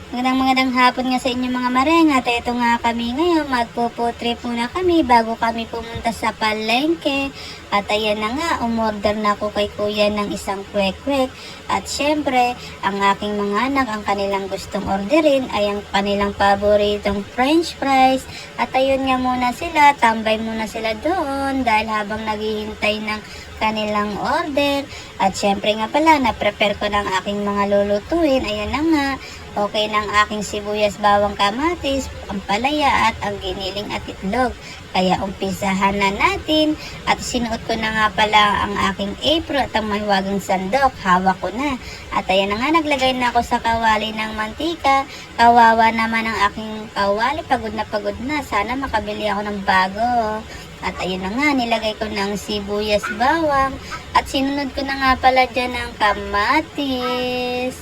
Magandang hapon nga sa inyo mga mareng. At ito nga kami ngayon, magpo-trip muna kami bago kami pumunta sa palengke. At ayan na nga, umorder na ako kay kuya ng isang kwek-kwek. At syempre, ang aking mga anak, ang kanilang gustong orderin ay ang kanilang paboritong french fries. At ayun nga muna sila, tambay muna sila doon dahil habang naghihintay ng kanilang order. At syempre nga pala, na-prepare ko ng aking mga lulutuin. Ayan na nga. Okay ng aking sibuyas, bawang, kamatis, ampalaya at ang giniling at itlog. Kaya umpisahan na natin at sinuot ko na nga pala ang aking apron at ang mahiwagang sandok. Hawak ko na. At ayan na nga, naglagay na ako sa kawali ng mantika. Kawawa naman ang aking kawali. Pagod na. Sana makabili ako ng bago. At ayun na nga, nilagay ko ng sibuyas, bawang. At sinunod ko na nga pala dyan ng kamatis.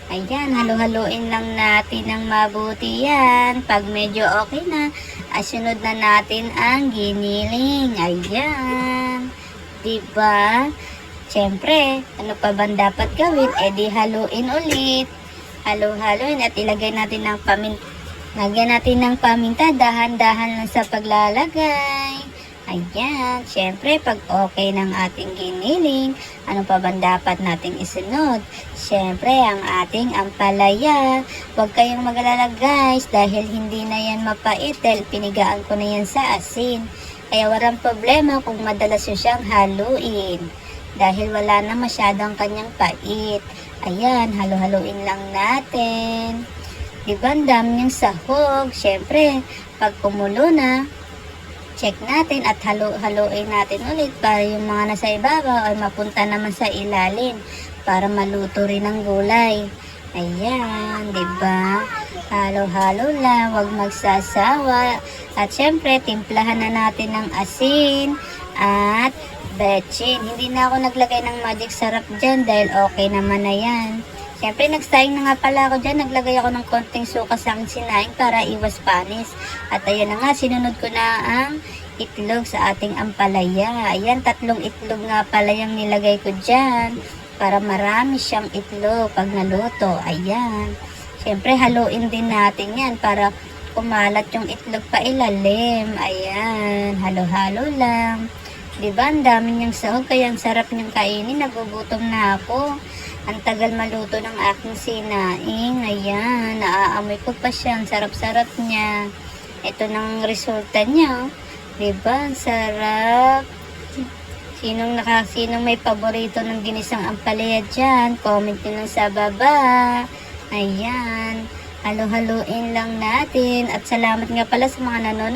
Ayan, halo-haloin lang natin ng mabuti yan. Pag medyo okay na, sunod na natin ang giniling. Ayan. Diba? Siyempre, ano pa ba dapat gawin? Di haluin ulit. Halo-haloin at ilagay natin ng paminta. Lagyan natin ng paminta, dahan-dahan lang sa paglalagay. Ayan, syempre pag okay ng ating giniling, ano pa ba dapat nating isunod? Syempre ang ating ampalaya. Huwag kayong magalala guys dahil hindi na yan mapait dahil pinigaan ko na yan sa asin. Kaya walang problema kung madalas nyo siyang haluin dahil wala na masyadong kanyang pait. Ayan, halo-haluin lang natin. Diba ang dami niyang sahog? Syempre, pag kumulo na, check natin at haluin natin ulit para yung mga nasa ibabaw ay mapunta naman sa ilalim para maluto rin ang gulay. Ayan, diba? Halo-halo lang, huwag magsasawa. At syempre, timplahan na natin ng asin at betchin. Hindi na ako naglagay ng magic sarap dyan dahil okay naman na yan. Siyempre, nagsaing na nga pala ako dyan. Naglagay ako ng konting suka sa aking sinaing para iwas panis. At ayan na nga, sinunod ko na ang itlog sa ating ampalaya. Ayan, 3 itlog nga pala yung nilagay ko dyan para marami siyang itlog pag naluto. Ayan. Siyempre, haluin din natin yan para kumalat yung itlog pa ilalim. Ayan, halo-halo lang. Diba, ang dami niyang sahog kaya ang sarap niyang kainin. Nagugutom na ako. Ang tagal maluto ng aking sinaing. Ayan, naaamoy ko pa siya. Ang sarap-sarap niya. Ito ng resulta niya. Diba? Ang sarap. Sinong may paborito ng ginisang ampalaya dyan? Comment nyo lang sa baba. Ayan. Halo-haloin lang natin. At salamat nga pala sa mga nanonood.